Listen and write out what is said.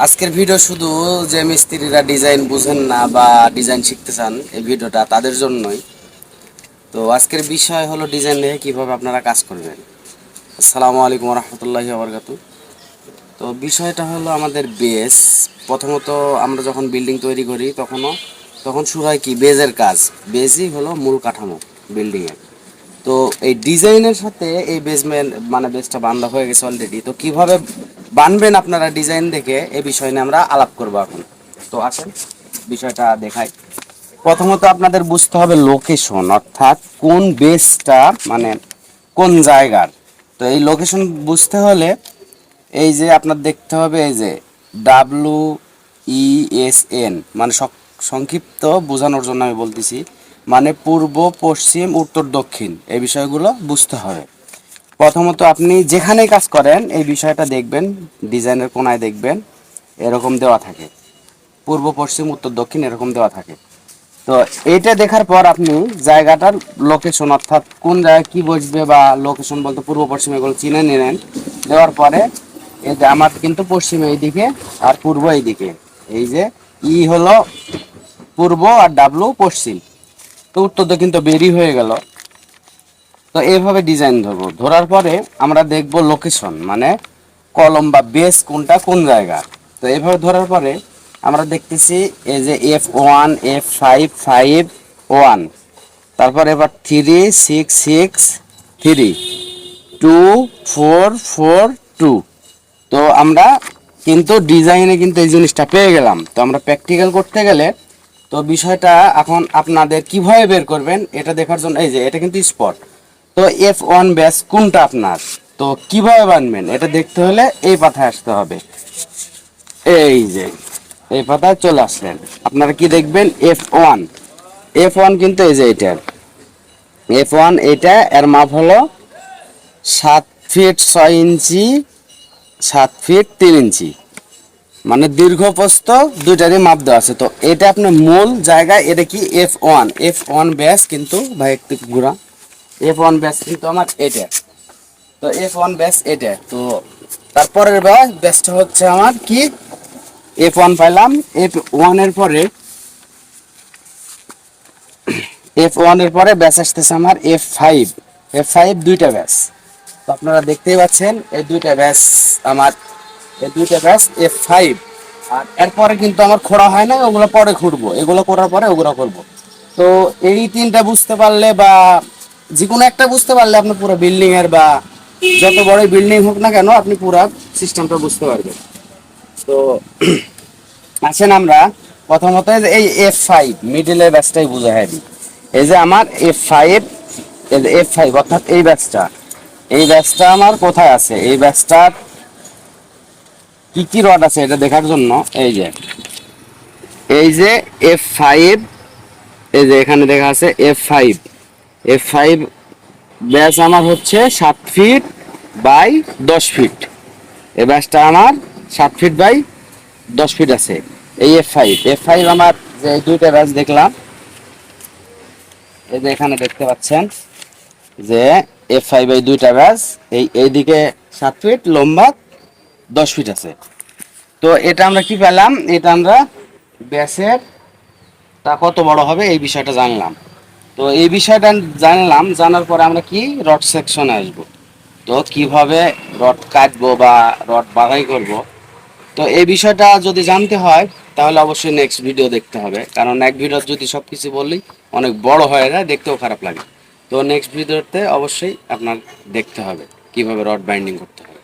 আজকের ভিডিও শুধু যে মিস্ত্রিরা ডিজাইন বুঝেন না বা ডিজাইন শিখতে চান, এই ভিডিওটা তাদের জন্যই। তো আজকের বিষয় হলো ডিজাইন নিয়ে কিভাবে আপনারা কাজ করবেন। আসসালামু আলাইকুম রহমতুল্লাহি ওবরকাতু। তো বিষয়টা হলো আমাদের বেস। প্রথমত আমরা যখন বিল্ডিং তৈরি করি তখন শুরু হয় কি বেজের কাজ। বেজই হলো মূল কাঠামো বিল্ডিংয়ের। তো এই ডিজাইনের সাথে এই বেসমেন্ট মানে বেসটা বান্ধা হয়ে গেছে অলরেডি। তো কিভাবে বানবেন আপনারা ডিজাইন দেখে এই বিষয় নিয়ে আমরা আলাপ করবো এখন। তো আসেন বিষয়টা দেখাই। প্রথমত আপনাদের বুঝতে হবে লোকেশন, অর্থাৎ কোন বেসটা মানে কোন জায়গার। তো এই লোকেশন বুঝতে হলে এই যে আপনার দেখতে হবে এই যে WESN মানে সংক্ষিপ্ত বোঝানোর জন্য আমি বলতেছি, মানে পূর্ব পশ্চিম উত্তর দক্ষিণ, এই বিষয়গুলো বুঝতে হবে। প্রথমত আপনি যেখানেই কাজ করেন এই বিষয়টা দেখবেন, ডিজাইনের কোনায় দেখবেন এরকম দেওয়া থাকে, পূর্ব পশ্চিম উত্তর দক্ষিণ এরকম দেওয়া থাকে। তো এইটা দেখার পর আপনি জায়গাটার লোকেশন, অর্থাৎ কোন জায়গায় কি বসবে বা লোকেশন বলতে পূর্ব পশ্চিম এগুলো চিনে নিলেন। দেওয়ার পরে এই যে আমার কিন্তু পশ্চিম এইদিকে আর পূর্ব এইদিকে, এই যে হলো পূর্ব আর পশ্চিম। তো উত্তর দক্ষিণ তো বেরি হয়ে গেল। তো এইভাবে ডিজাইন ধরবো, ধরার পরে আমরা দেখব লোকেশন মানে কলম বা বেস কোনটা কোন জায়গা। তো এইভাবে ধরার পরে আমরা দেখতেছি এই যে F1 F5 5 1, তারপর এবার 3 6 6 3 2 4 4 2। তো আমরা কিন্তু ডিজাইনে কিন্তু এই জিনিসটা পেয়ে গেলাম। তো আমরা প্র্যাকটিক্যাল করতে গেলে তো বিষয়টা এখন আপনাদের কিভাবে বের করবেন এটা দেখার জন্য এই যে এটা কিন্তু স্পট। তো F1 ব্যাস কোনটা আপনার, তো কিভাবে বানবেন এটা দেখতে হলে এই পাতায় আসতে হবে। এই যে এই পাতায় চলে আসলেন, আপনারা কি দেখবেন F1 কিন্তু এই যে F1 এটা এর মাপ হলো 7 ফিট 6 ইঞ্চি 7 ফিট 3 ইঞ্চি, মানে দীর্ঘ প্রস্থ দুইটারই মাপ দেওয়া আছে। তো এটা আপনার মূল জায়গায়, এটা কি F1 ব্যাস কিন্তু ভাই একটু ঘোরা, F1 ব্যাস কিন্তু আমার এটা। তো F1 ব্যাস এটা। তো তারপরের ব্যাসটা হচ্ছে আমার কি F1 পাইলাম। F1 এর পরে ব্যাস আসতেছে আমার F5 দুইটা ব্যাস। তো আপনারা দেখতেই পাচ্ছেন এই দুইটা ব্যাস আমার, এই দুইটা ব্যাস F5। আর এরপরে কিন্তু আমার খোঁড়া হয় না, ওগুলো পরে খুঁড়বো, এগুলো করার পরে ওগুলো করবো। তো এই তিনটা বুঝতে পারলে বা যে কোনো একটা বুঝতে পারলে আপনি পুরো বিল্ডিং এর বা যত বড় বিল্ডিং হোক না কেন আপনি পুরো সিস্টেমটা বুঝতে পারবেন। তো আসেন আমরা প্রথমত এই F5 মিডিলের ব্যাচটাই বুঝাই দিই। এই যে আমার F5 অর্থাৎ এই ব্যাচটা আমার কোথায় আছে, এই ব্যাচটার কি কি রড আছে এটা দেখার জন্য এই যে F5, এই যে এখানে দেখা আছে F5 ব্যাস আমার হচ্ছে 7 ফিট বাই 10 ফিট। এই ব্যাসটা আমার 7 ফিট বাই 10 ফিট আছে। এই F5 আমার যে এই দুইটা ব্যাস দেখলাম, এই যে এখানে দেখতে পাচ্ছেন যে F5 এই দুইটা ব্যাস, এইদিকে 7 ফিট লম্বা 10 ফিট আছে। তো এটা আমরা কি পেলাম, এটা আমরা ব্যাসের তা কত বড় হবে এই বিষয়টা জানলাম। তো এই বিষয়টা জানলাম, জানার পরে আমরা কি রড সেকশনে আসবো। তো কিভাবে রড কাটবো বা রড বাছাই করব। তো এই বিষয়টা যদি জানতে হয় তাহলে অবশ্যই নেক্সট ভিডিও দেখতে হবে, কারণ এক ভিডিও যদি সব কিছু বললি অনেক বড় হয়ে যায়, দেখতেও খারাপ লাগে। তো নেক্সট ভিডিওতে অবশ্যই আপনার দেখতে হবে কিভাবে রড বাইন্ডিং করতে হবে।